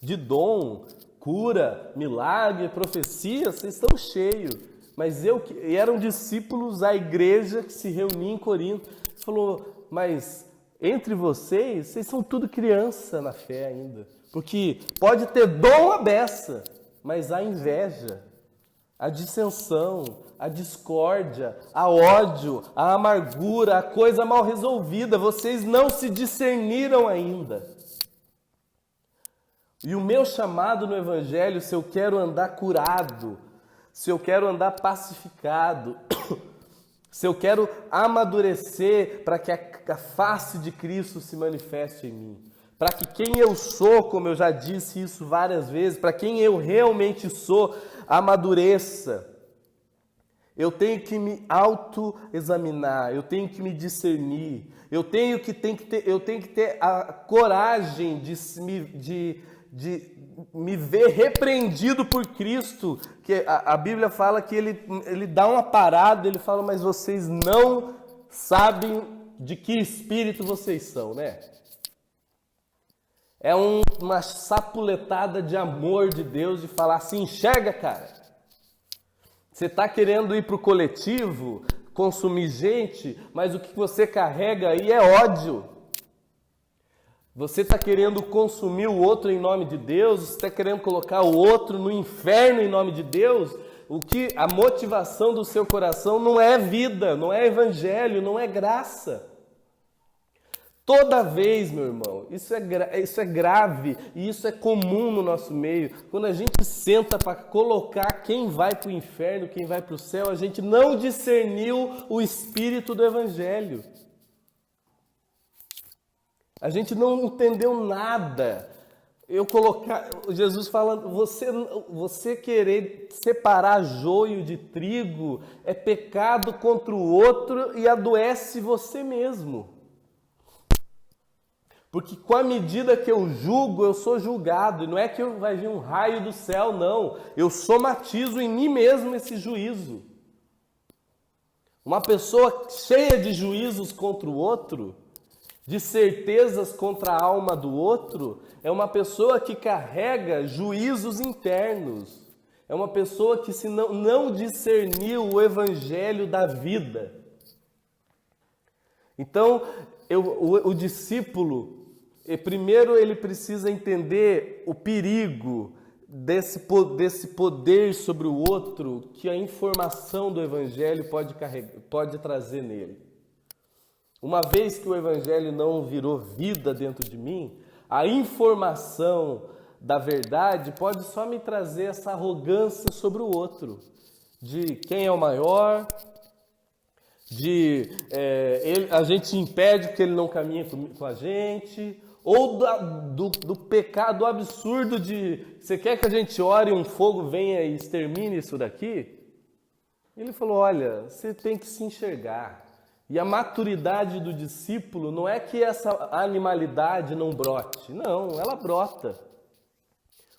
de dom, cura, milagre, profecia, vocês estão cheios. Mas eram discípulos da igreja que se reunia em Corinto. Ele falou, mas entre vocês são tudo criança na fé ainda. Porque pode ter dom à beça, mas há inveja, a dissensão, a discórdia, a ódio, a amargura, a coisa mal resolvida. Vocês não se discerniram ainda. E o meu chamado no Evangelho, se eu quero andar curado, se eu quero andar pacificado, se eu quero amadurecer para que a face de Cristo se manifeste em mim, para que quem eu sou, como eu já disse isso várias vezes, para quem eu realmente sou, amadureça. Eu tenho que me autoexaminar, eu tenho que me discernir, eu tenho que ter a coragem de me ver repreendido por Cristo, que a Bíblia fala que ele dá uma parada, ele fala, mas vocês não sabem de que espírito vocês são, né? É uma sapuletada de amor de Deus, de falar assim, enxerga, cara. Você está querendo ir para o coletivo, consumir gente, mas o que você carrega aí é ódio. Você está querendo consumir o outro em nome de Deus, você está querendo colocar o outro no inferno em nome de Deus. A motivação do seu coração não é vida, não é evangelho, não é graça. Toda vez, meu irmão, isso é grave e isso é comum no nosso meio. Quando a gente senta para colocar quem vai para o inferno, quem vai para o céu, a gente não discerniu o espírito do evangelho. A gente não entendeu nada. Jesus falando, você querer separar joio de trigo é pecado contra o outro e adoece você mesmo. Porque com a medida que eu julgo, eu sou julgado. E não é que vai vir um raio do céu, não. Eu somatizo em mim mesmo esse juízo. Uma pessoa cheia de juízos contra o outro, de certezas contra a alma do outro, é uma pessoa que carrega juízos internos. É uma pessoa que se não discerniu o evangelho da vida. Então, o discípulo, primeiro ele precisa entender o perigo desse poder sobre o outro que a informação do Evangelho pode trazer nele. Uma vez que o Evangelho não virou vida dentro de mim, a informação da verdade pode só me trazer essa arrogância sobre o outro, de quem é o maior, a gente impede porque ele não caminha com a gente, ou do pecado absurdo de você quer que a gente ore e um fogo venha e extermine isso daqui? Ele falou, olha, você tem que se enxergar. E a maturidade do discípulo não é que essa animalidade não brote, não, ela brota.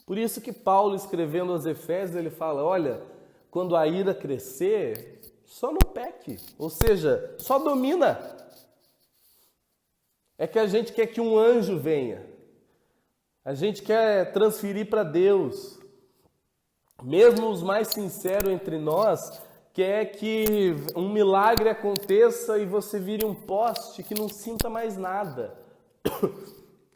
Por isso que Paulo, escrevendo aos Efésios, ele fala, olha, quando a ira crescer, só não peque, ou seja, só domina. É que a gente quer que um anjo venha, a gente quer transferir para Deus. Mesmo os mais sinceros entre nós, quer que um milagre aconteça e você vire um poste que não sinta mais nada.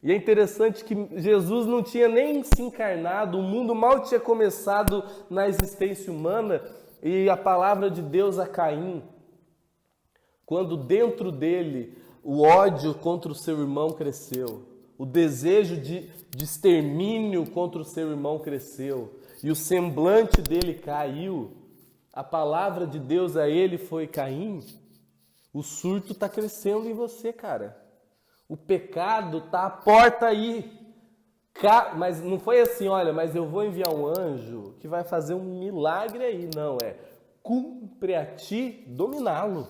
E é interessante que Jesus não tinha nem se encarnado, o mundo mal tinha começado na existência humana e a palavra de Deus a Caim, quando dentro dele o ódio contra o seu irmão cresceu, o desejo de extermínio contra o seu irmão cresceu e o semblante dele caiu, a palavra de Deus a ele foi Caim, o surto está crescendo em você, cara. O pecado está à porta aí. Mas não foi assim, olha, mas eu vou enviar um anjo que vai fazer um milagre aí. Não, cumpre a ti dominá-lo.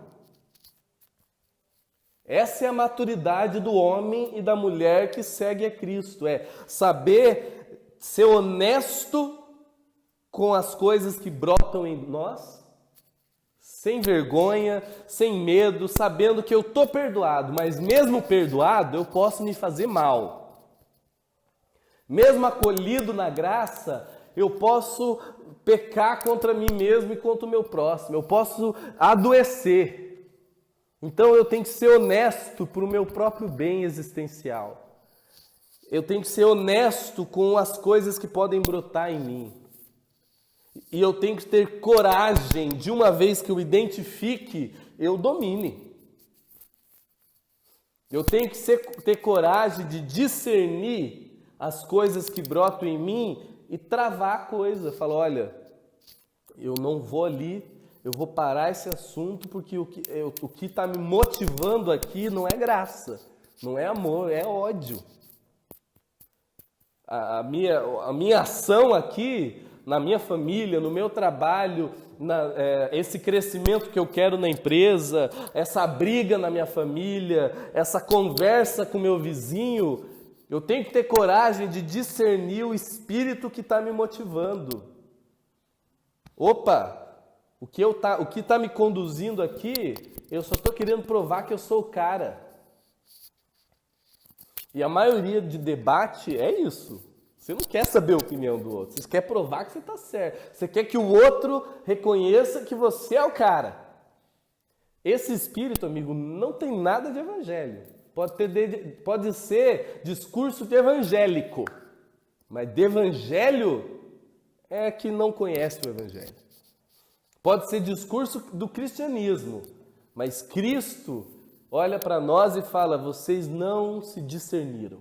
Essa é a maturidade do homem e da mulher que segue a Cristo. É saber ser honesto com as coisas que brotam em nós, sem vergonha, sem medo, sabendo que eu estou perdoado, mas mesmo perdoado eu posso me fazer mal. Mesmo acolhido na graça, eu posso pecar contra mim mesmo e contra o meu próximo, eu posso adoecer. Então eu tenho que ser honesto para o meu próprio bem existencial. Eu tenho que ser honesto com as coisas que podem brotar em mim. E eu tenho que ter coragem, de uma vez que eu identifique, eu domine. Eu tenho que ter coragem de discernir as coisas que brotam em mim e travar a coisa. Falar, olha, eu não vou ali, eu vou parar esse assunto porque o que está me motivando aqui não é graça, não é amor, é ódio. A minha ação aqui, na minha família, no meu trabalho, esse crescimento que eu quero na empresa, essa briga na minha família, essa conversa com meu vizinho, eu tenho que ter coragem de discernir o espírito que está me motivando. Opa, o que está me conduzindo aqui, eu só estou querendo provar que eu sou o cara. E a maioria de debate é isso. Você não quer saber a opinião do outro, você quer provar que você está certo. Você quer que o outro reconheça que você é o cara. Esse espírito, amigo, não tem nada de evangelho. Pode ser discurso de evangélico, mas de evangelho é que não conhece o evangelho. Pode ser discurso do cristianismo, mas Cristo olha para nós e fala, vocês não se discerniram.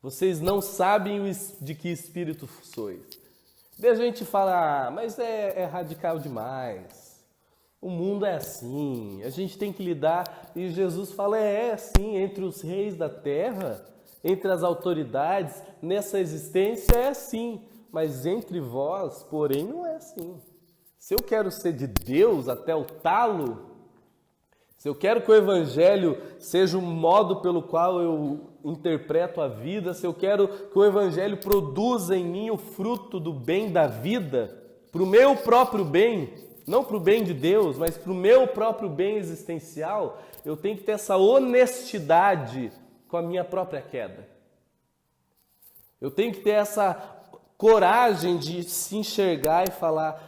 Vocês não sabem de que espírito sois. Daí a gente fala, mas é radical demais. O mundo é assim, a gente tem que lidar. E Jesus fala, é assim, entre os reis da terra, entre as autoridades, nessa existência é assim. Mas entre vós, porém, não é assim. Se eu quero ser de Deus até o talo, se eu quero que o Evangelho seja o modo pelo qual eu interpreto a vida, se eu quero que o Evangelho produza em mim o fruto do bem da vida, para o meu próprio bem, não para o bem de Deus, mas para o meu próprio bem existencial, eu tenho que ter essa honestidade com a minha própria queda. Eu tenho que ter essa coragem de se enxergar e falar,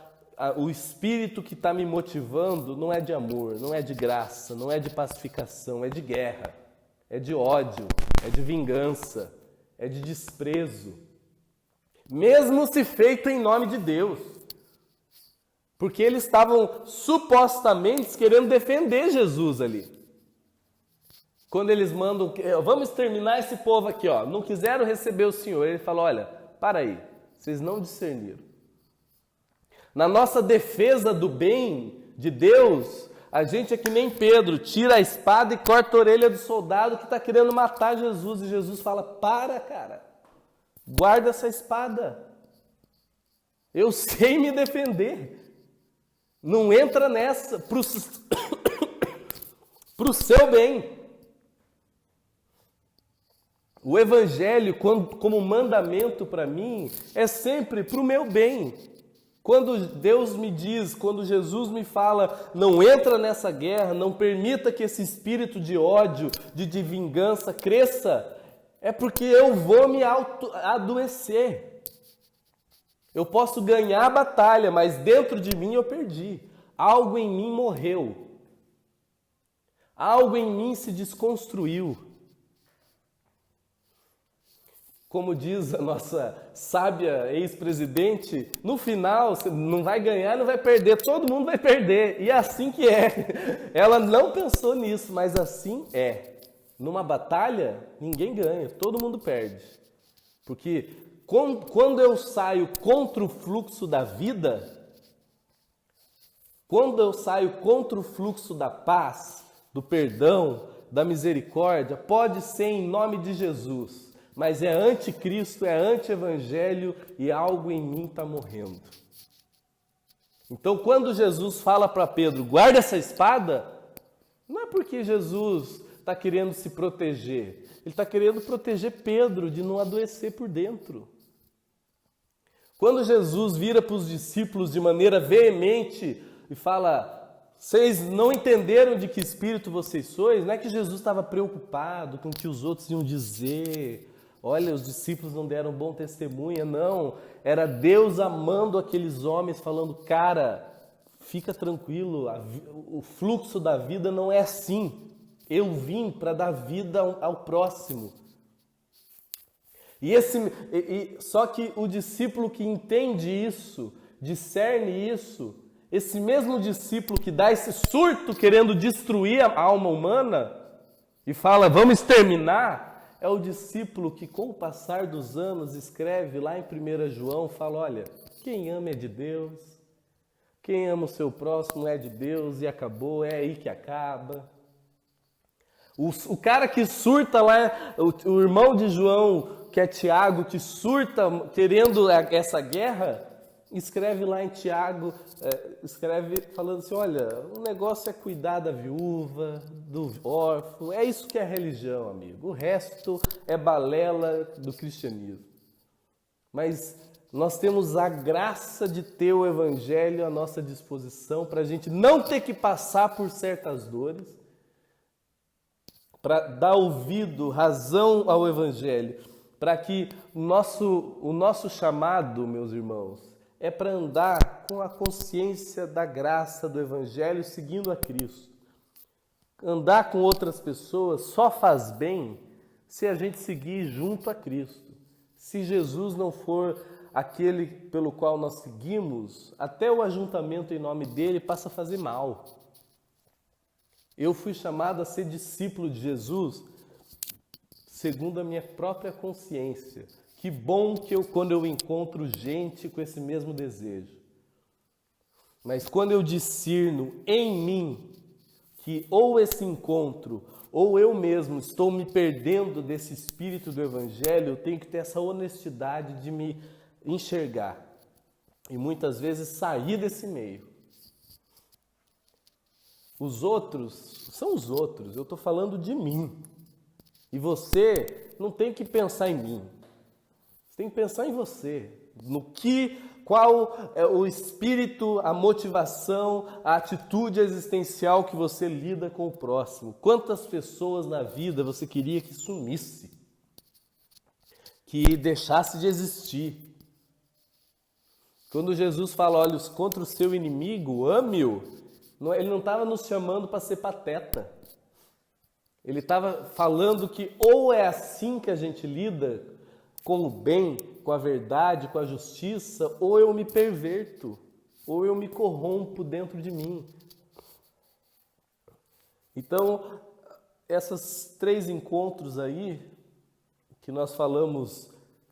o espírito que está me motivando não é de amor, não é de graça, não é de pacificação, é de guerra, é de ódio, é de vingança, é de desprezo. mesmo se feito em nome de Deus. Porque eles estavam supostamente querendo defender Jesus ali. Quando eles mandam, vamos exterminar esse povo aqui, ó, não quiseram receber o Senhor. Ele falou, olha, para aí, vocês não discerniram. Na nossa defesa do bem de Deus, a gente é que nem Pedro, tira a espada e corta a orelha do soldado que está querendo matar Jesus. E Jesus fala, para, cara, guarda essa espada. Eu sei me defender. Não entra nessa, para o seu bem. O Evangelho, como mandamento para mim, é sempre para o meu bem. Quando Deus me diz, quando Jesus me fala, não entra nessa guerra, não permita que esse espírito de ódio, de vingança cresça, é porque eu vou me adoecer. Eu posso ganhar a batalha, mas dentro de mim eu perdi. Algo em mim morreu. Algo em mim se desconstruiu. Como diz a nossa sábia ex-presidente, no final você não vai ganhar, não vai perder, todo mundo vai perder. E é assim que é. Ela não pensou nisso, mas assim é. Numa batalha, ninguém ganha, todo mundo perde. Porque quando eu saio contra o fluxo da vida, quando eu saio contra o fluxo da paz, do perdão, da misericórdia, pode ser em nome de Jesus. Mas é anticristo, é anti-evangelho e algo em mim está morrendo. Então, quando Jesus fala para Pedro, guarda essa espada, não é porque Jesus está querendo se proteger. Ele está querendo proteger Pedro de não adoecer por dentro. Quando Jesus vira para os discípulos de maneira veemente e fala, vocês não entenderam de que espírito vocês sois, não é que Jesus estava preocupado com o que os outros iam dizer. Olha, os discípulos não deram bom testemunha, não. Era Deus amando aqueles homens, falando, cara, fica tranquilo, o fluxo da vida não é assim. Eu vim para dar vida ao próximo. Só que o discípulo que entende isso, discerne isso, esse mesmo discípulo que dá esse surto querendo destruir a alma humana e fala, vamos exterminar, é o discípulo que, com o passar dos anos, escreve lá em 1 João, fala, olha, quem ama é de Deus, quem ama o seu próximo é de Deus e acabou, é aí que acaba. O cara que surta lá, o irmão de João, que é Tiago, que surta querendo essa guerra, escreve lá em Tiago, escreve falando assim, olha, o negócio é cuidar da viúva, do órfão, é isso que é religião, amigo. O resto é balela do cristianismo. Mas nós temos a graça de ter o Evangelho à nossa disposição para a gente não ter que passar por certas dores, para dar ouvido, razão ao Evangelho, para que o nosso chamado, meus irmãos, é para andar com a consciência da graça do Evangelho, seguindo a Cristo. Andar com outras pessoas só faz bem se a gente seguir junto a Cristo. Se Jesus não for aquele pelo qual nós seguimos, até o ajuntamento em nome dele passa a fazer mal. Eu fui chamado a ser discípulo de Jesus segundo a minha própria consciência. Que bom que quando eu encontro gente com esse mesmo desejo. Mas quando eu discerno em mim que ou esse encontro ou eu mesmo estou me perdendo desse espírito do Evangelho, eu tenho que ter essa honestidade de me enxergar e muitas vezes sair desse meio. Os outros são os outros, eu estou falando de mim. E você não tem que pensar em mim. Você tem que pensar em você, qual é o espírito, a motivação, a atitude existencial que você lida com o próximo. Quantas pessoas na vida você queria que sumisse, que deixasse de existir? Quando Jesus fala, olha, contra o seu inimigo, ame-o, ele não estava nos chamando para ser pateta. Ele estava falando que ou é assim que a gente lida com o bem, com a verdade, com a justiça, ou eu me perverto, ou eu me corrompo dentro de mim. Então, esses 3 encontros aí, que nós falamos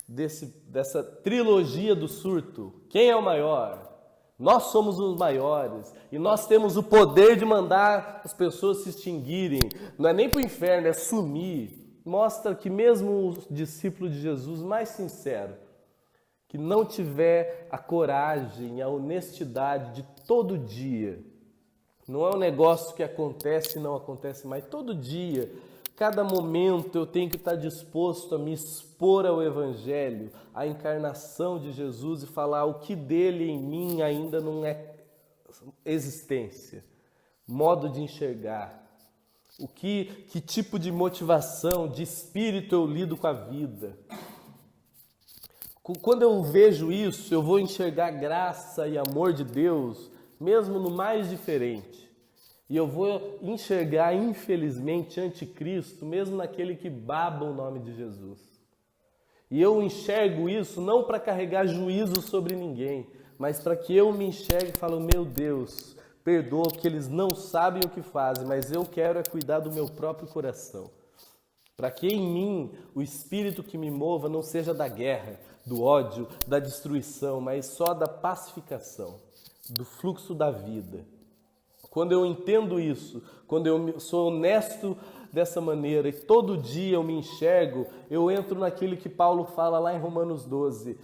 dessa trilogia do surto, quem é o maior? Nós somos os maiores e nós temos o poder de mandar as pessoas se extinguirem. Não é nem para o inferno, é sumir. Mostra que mesmo o discípulo de Jesus mais sincero, que não tiver a coragem, a honestidade de todo dia, não é um negócio que acontece e não acontece mais, todo dia, cada momento eu tenho que estar disposto a me expor ao Evangelho, à encarnação de Jesus e falar o que dele em mim ainda não é existência, modo de enxergar, que tipo de motivação, de espírito eu lido com a vida. Quando eu vejo isso, eu vou enxergar graça e amor de Deus, mesmo no mais diferente. E eu vou enxergar, infelizmente, anticristo, mesmo naquele que baba o nome de Jesus. E eu enxergo isso não para carregar juízo sobre ninguém, mas para que eu me enxergue e falo, meu Deus, perdoa porque eles não sabem o que fazem, mas eu quero é cuidar do meu próprio coração. Para que em mim o espírito que me mova não seja da guerra, do ódio, da destruição, mas só da pacificação, do fluxo da vida. Quando eu entendo isso, quando eu sou honesto dessa maneira e todo dia eu me enxergo, eu entro naquilo que Paulo fala lá em Romanos 12.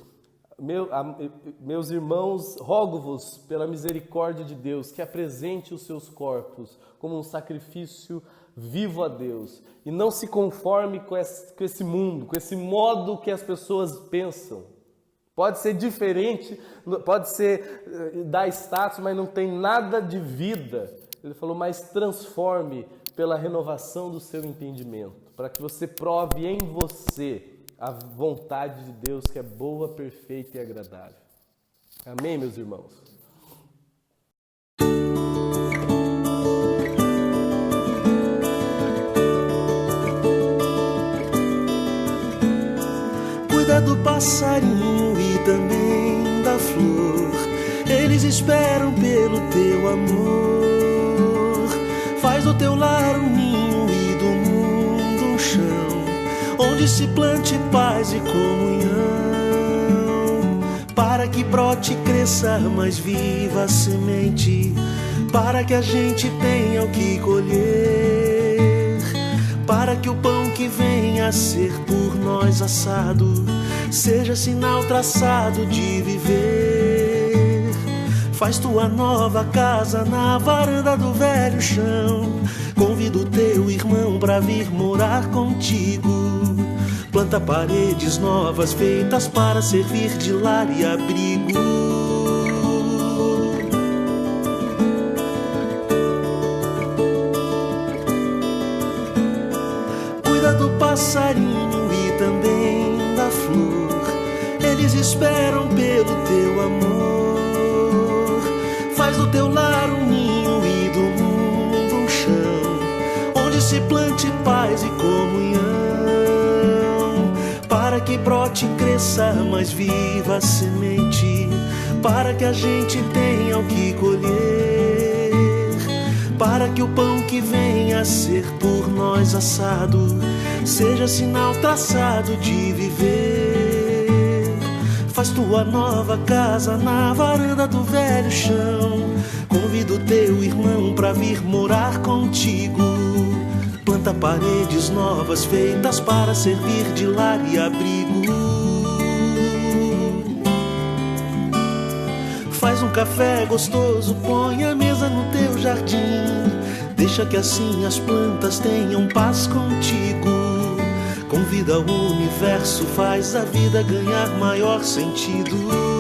Meus irmãos, rogo-vos pela misericórdia de Deus que apresente os seus corpos como um sacrifício vivo a Deus e não se conforme com esse mundo, com esse modo que as pessoas pensam. Pode ser diferente, pode ser dar status, mas não tem nada de vida. Ele falou, mas transforme pela renovação do seu entendimento, para que você prove em você a vontade de Deus que é boa, perfeita e agradável. Amém, meus irmãos? Cuida do passarinho e também da flor, eles esperam pelo teu amor. Faz do teu lar um ninho e do mundo um chão, onde se plante paz e comunhão, para que brote e cresça mais viva a semente, para que a gente tenha o que colher, para que o pão que venha a ser por nós assado seja sinal traçado de viver. Faz tua nova casa na varanda do velho chão, convida o teu irmão pra vir morar contigo. Planta paredes novas feitas para servir de lar e abrigo. Cuida do passarinho e também da flor, eles esperam pelo teu amor. Faz do teu lar um ninho e do mundo um chão, onde se plante paz e comunhão, para que brote e cresça mais viva a semente, para que a gente tenha o que colher, para que o pão que venha a ser por nós assado seja sinal traçado de viver. Faz tua nova casa na varanda do velho chão, convida o teu irmão pra vir morar contigo. Planta paredes novas feitas para servir de lar e abrigo. Faz um café gostoso, põe a mesa no teu jardim, deixa que assim as plantas tenham paz contigo. Convida o universo, faz a vida ganhar maior sentido.